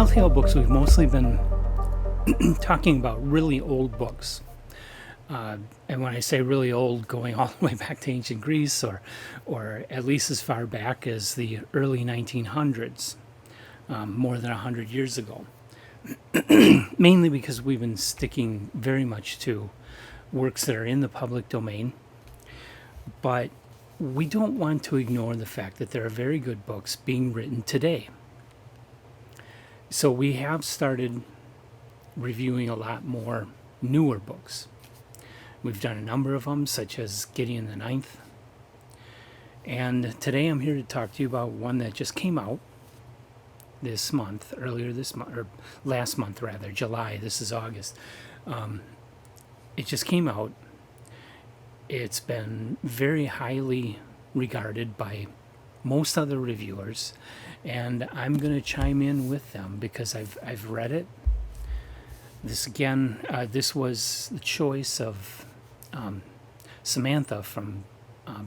Telltale books, we've mostly been talking about really old books. And when I say really old, going all the way back to ancient Greece, or at least as far back as the early 1900s, more than 100 years ago. Mainly because we've been sticking very much to works that are in the public domain. But we don't want to ignore the fact that there are very good books being written today. So we have started reviewing a lot more newer books. We've done a number of them, such as Gideon the Ninth. And today I'm here to talk to you about one that just came out earlier this month, or last month rather, July. This is August. It just came out. It's been very highly regarded by most other reviewers, and I'm going to chime in with them because I've read it. This was the choice of Samantha from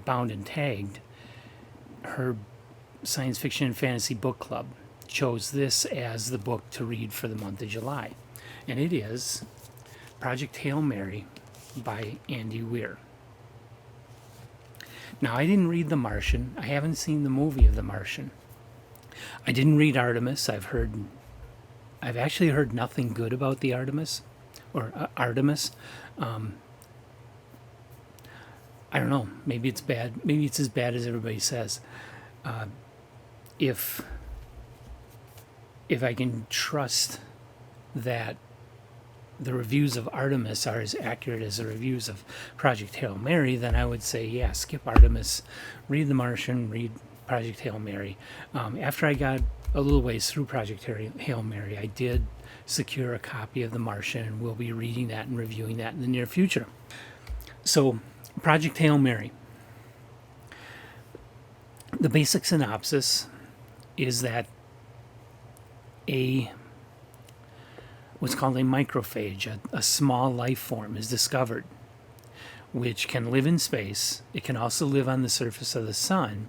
Bound and Tagged. Her science fiction and fantasy book club chose this as the book to read for the month of July, and it is Project Hail Mary by Andy Weir. Now, I didn't read The Martian. I haven't seen the movie of The Martian. I didn't read Artemis. I've actually heard nothing good about the Artemis. I don't know. Maybe it's bad. Maybe it's as bad as everybody says. If I can trust that the reviews of Artemis are as accurate as the reviews of Project Hail Mary, then I would say, yeah, skip Artemis, read The Martian, read Project Hail Mary. After I got a little ways through Project Hail Mary, I did secure a copy of The Martian, and we'll be reading that and reviewing that in the near future. So, Project Hail Mary. The basic synopsis is that what's called a microphage, a small life form, is discovered, which can live in space. It can also live on the surface of the sun,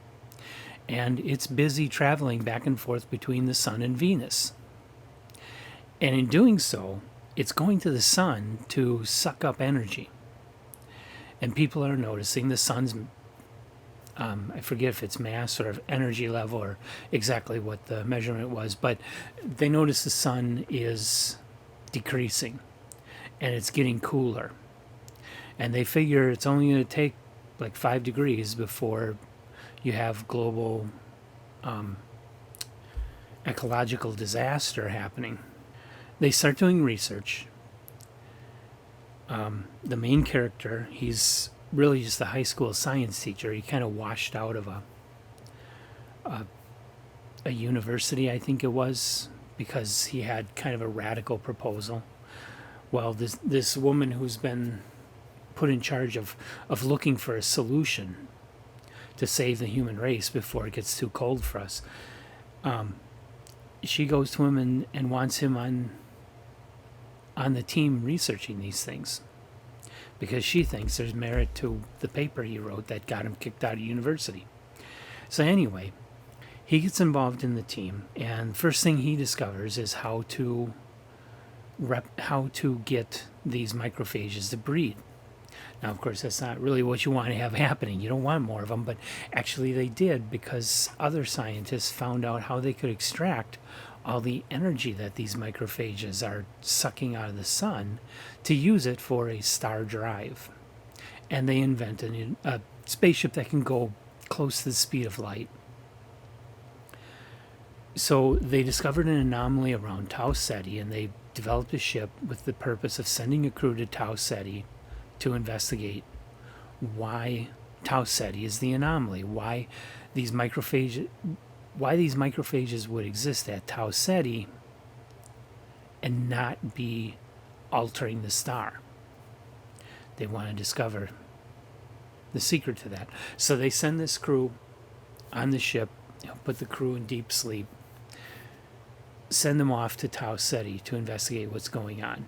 and it's busy traveling back and forth between the sun and Venus. And in doing so, it's going to the sun to suck up energy. And people are noticing the sun's, I forget if it's mass or energy level or exactly what the measurement was, but they notice the sun is decreasing and it's getting cooler, and they figure it's only going to take like 5 degrees before you have global ecological disaster happening. They start doing research. The main character, he's really just a high school science teacher. He kind of washed out of a university, I think it was, because he had kind of a radical proposal. Well, this woman who's been put in charge of looking for a solution to save the human race before it gets too cold for us, she goes to him and wants him on the team researching these things, because she thinks there's merit to the paper he wrote that got him kicked out of university. So anyway, he gets involved in the team, and first thing he discovers is how to get these macrophages to breed. Now, of course, that's not really what you want to have happening. You don't want more of them, but actually they did, because other scientists found out how they could extract all the energy that these macrophages are sucking out of the sun to use it for a star drive. And they invented a spaceship that can go close to the speed of light. So they discovered an anomaly around Tau Ceti, and they developed a ship with the purpose of sending a crew to Tau Ceti to investigate why Tau Ceti is the anomaly, why these macrophages would exist at Tau Ceti and not be altering the star. They want to discover the secret to that. So they send this crew on the ship, put the crew in deep sleep, send them off to Tau Ceti to investigate what's going on.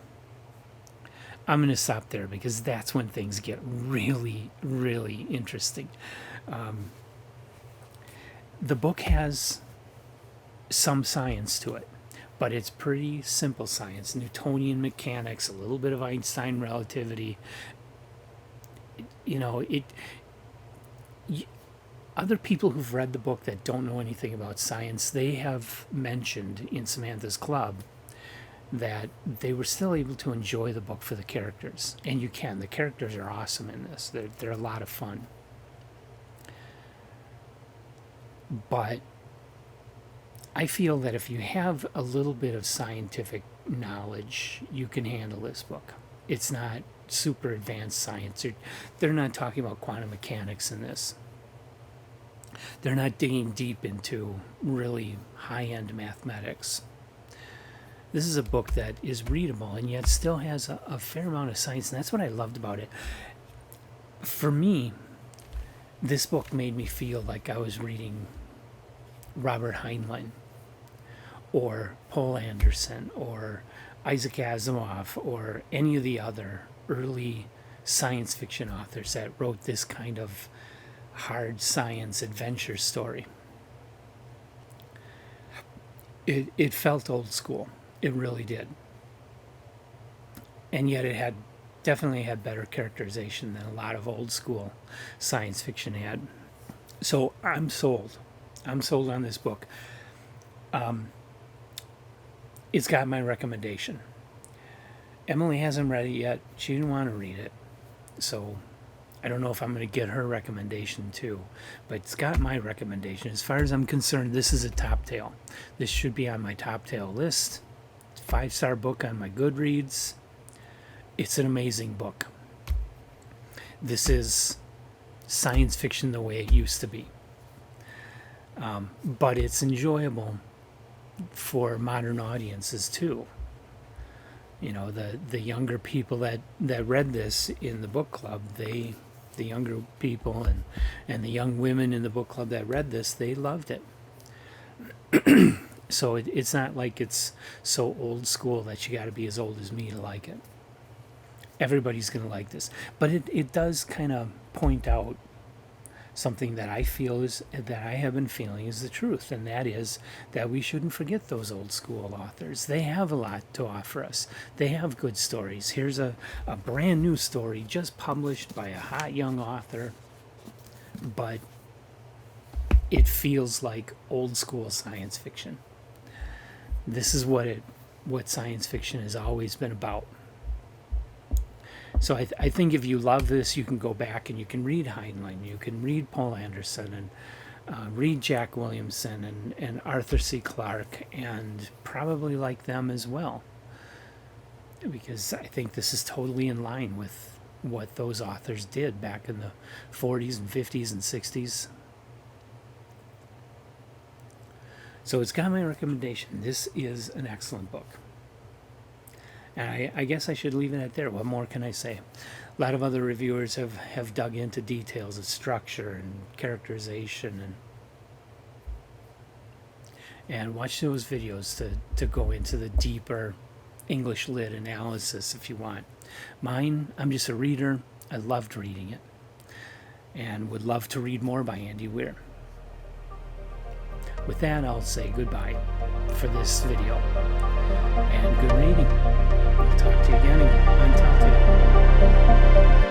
I'm going to stop there because that's when things get really, really interesting. The book has some science to it, but it's pretty simple science. Newtonian mechanics, a little bit of Einstein relativity. Other people who've read the book that don't know anything about science, they have mentioned in Samantha's Club that they were still able to enjoy the book for the characters. And you can. The characters are awesome in this. They're a lot of fun. But I feel that if you have a little bit of scientific knowledge, you can handle this book. It's not super advanced science. They're not talking about quantum mechanics in this. They're not digging deep into really high-end mathematics. This is a book that is readable and yet still has a fair amount of science, and that's what I loved about it. For me, this book made me feel like I was reading Robert Heinlein or Poul Anderson or Isaac Asimov or any of the other early science fiction authors that wrote this kind of hard science adventure story. It felt old school. It really did. And yet it definitely had better characterization than a lot of old school science fiction had. So I'm sold. I'm sold on this book. It's got my recommendation. Emily hasn't read it yet. She didn't want to read it. So I don't know if I'm going to get her recommendation too. But it's got my recommendation. As far as I'm concerned, this is a top tail. This should be on my top tail list. 5-star book on my Goodreads. It's an amazing book. This is science fiction the way it used to be. But it's enjoyable for modern audiences too. You know, the younger people that read this in the book club, the younger people and the young women in the book club that read this, they loved it. So it's not like it's so old school that you got to be as old as me to like it. Everybody's going to like this. But it does kind of point out something that I feel that I have been feeling is the truth, and that is that we shouldn't forget those old school authors. They have a lot to offer us. They have good stories. Here's a brand new story just published by a hot young author, but it feels like old school science fiction. This is what science fiction has always been about. So I think if you love this, you can go back and you can read Heinlein, you can read Poul Anderson, and read Jack Williamson and Arthur C. Clarke, and probably like them as well. Because I think this is totally in line with what those authors did back in the 40s and 50s and 60s. So it's got my recommendation. This is an excellent book. And I guess I should leave it at there. What more can I say? A lot of other reviewers have dug into details of structure and characterization and watch those videos to go into the deeper English lit analysis if you want. Mine, I'm just a reader. I loved reading it and would love to read more by Andy Weir. With that, I'll say goodbye for this video and good reading. We'll talk to you again on Top Tail.